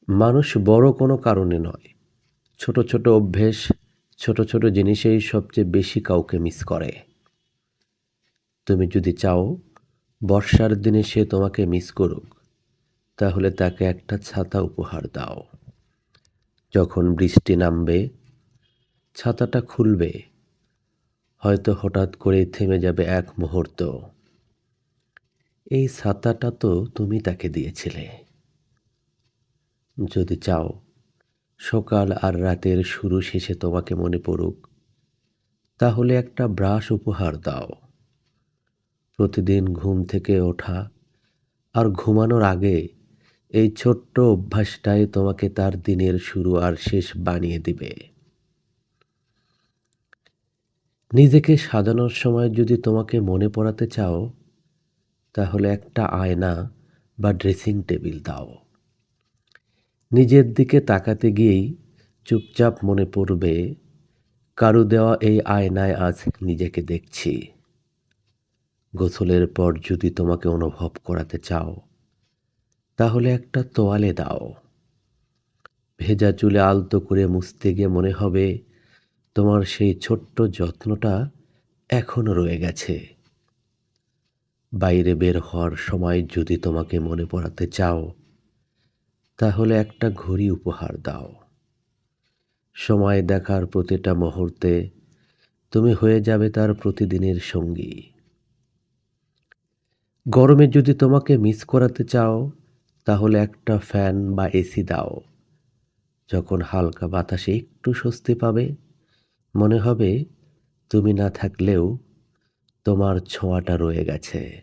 মানুষ বড় কোনো কারণে নয়, ছোট ছোট অভ্যেস, ছোট ছোট জিনিসেই সবচেয়ে বেশি কাউকে মিস করে। তুমি যদি চাও বর্ষার দিনে সে তোমাকে মিস করুক, তাহলে তাকে একটা ছাতা উপহার দাও। যখন বৃষ্টি নামবে, ছাতাটা খুলবে, হয়তো হঠাৎ করে থেমে যাবে এক মুহূর্ত। এই ছাতাটা তো তুমি তাকে দিয়েছিলে। যদি চাও সকাল আর রাতের শুরু শেষে তোমাকে মনে পড়ুক, তাহলে একটা ব্রাশ উপহার দাও। প্রতিদিন ঘুম থেকে ওঠা আর ঘুমানোর আগে এই ছোট্ট অভ্যাসটাই তোমাকে তার দিনের শুরু আর শেষ বানিয়ে দিবে। নিজেকে সাজানোর সময় যদি তোমাকে মনে পড়াতে চাও, তাহলে একটা আয়না বা ড্রেসিং টেবিল দাও। নিজের দিকে তাকাতে গিয়েই চুপচাপ মনে পড়বে, কারু দেওয়া এই আয়নায় আজ নিজেকে দেখছি। গোসলের পর যদি তোমাকে অনুভব করাতে চাও, তাহলে একটা তোয়ালে দাও। ভেজা চুলে আলতো করে মুছতে গিয়ে মনে হবে তোমার সেই ছোট্ট যত্নটা এখনো রয়ে গেছে। বাইরে বের হওয়ার সময় যদি তোমাকে মনে পড়াতে চাও, তাহলে একটা ঘড়ি উপহার দাও। সময় দেখার প্রতিটা মুহূর্তে তুমি হয়ে যাবে তার প্রতিদিনের সঙ্গী। গরমে যদি তোমাকে মিস করাতে চাও, তাহলে একটা ফ্যান বা এসি দাও। যখন হালকা বাতাসে একটু স্বস্তি পাবে, মনে হবে তুমি না থাকলেও তোমার ছোঁয়াটা রয়ে গেছে।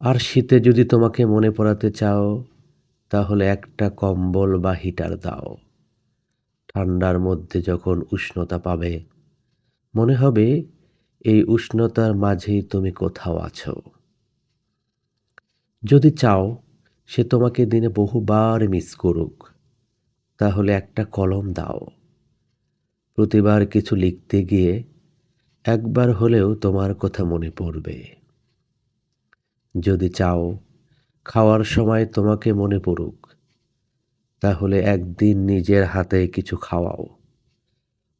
আর শীতে যদি তোমাকে মনে পড়াতে চাও, তাহলে একটা কম্বল বা হিটার দাও। ঠান্ডার মধ্যে যখন উষ্ণতা পাবে, মনে হবে এই উষ্ণতার মাঝেই তুমি কোথাও আছো। যদি চাও সে তোমাকে দিনে বহুবার মিস করুক, তাহলে একটা কলম দাও। প্রতিবার কিছু লিখতে গিয়ে একবার হলেও তোমার কথা মনে পড়বে। যদি চাও খাওয়ার সময় তোমাকে মনে পড়ুক, তাহলে একদিন নিজের হাতে কিছু খাওয়াও,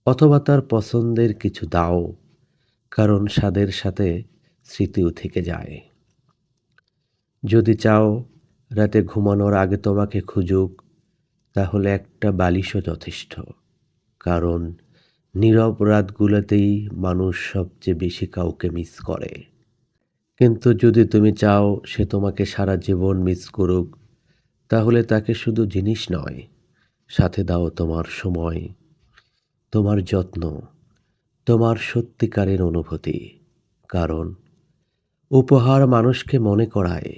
অথবা তার পছন্দের কিছু দাও, কারণ স্বাদের সাথে স্মৃতিও থেকে যায়। যদি চাও রাতে ঘুমানোর আগে তোমাকে খুঁজুক, তাহলে একটা বালিশও যথেষ্ট, কারণ নীরব রাতগুলোতেই মানুষ সবচেয়ে বেশি কাউকে মিস করে। কিন্তু যদি তুমি চাও সে তোমাকে সারা জীবন মিস করুক, তাহলে তাকে শুধু জিনিস নয়, সাথে দাও তোমার সময়, তোমার যত্ন, তোমার সত্যিকারের অনুভূতি। কারণ উপহার মানুষকে মনে করায়,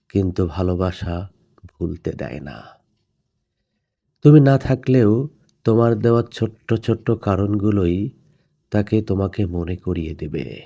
কিন্তু ভালোবাসা ভুলতে দেয় না। তুমি না থাকলেও তোমার দেওয়া ছোট্ট ছোট্ট কারণগুলোই তাকে তোমাকে মনে করিয়ে দেবে।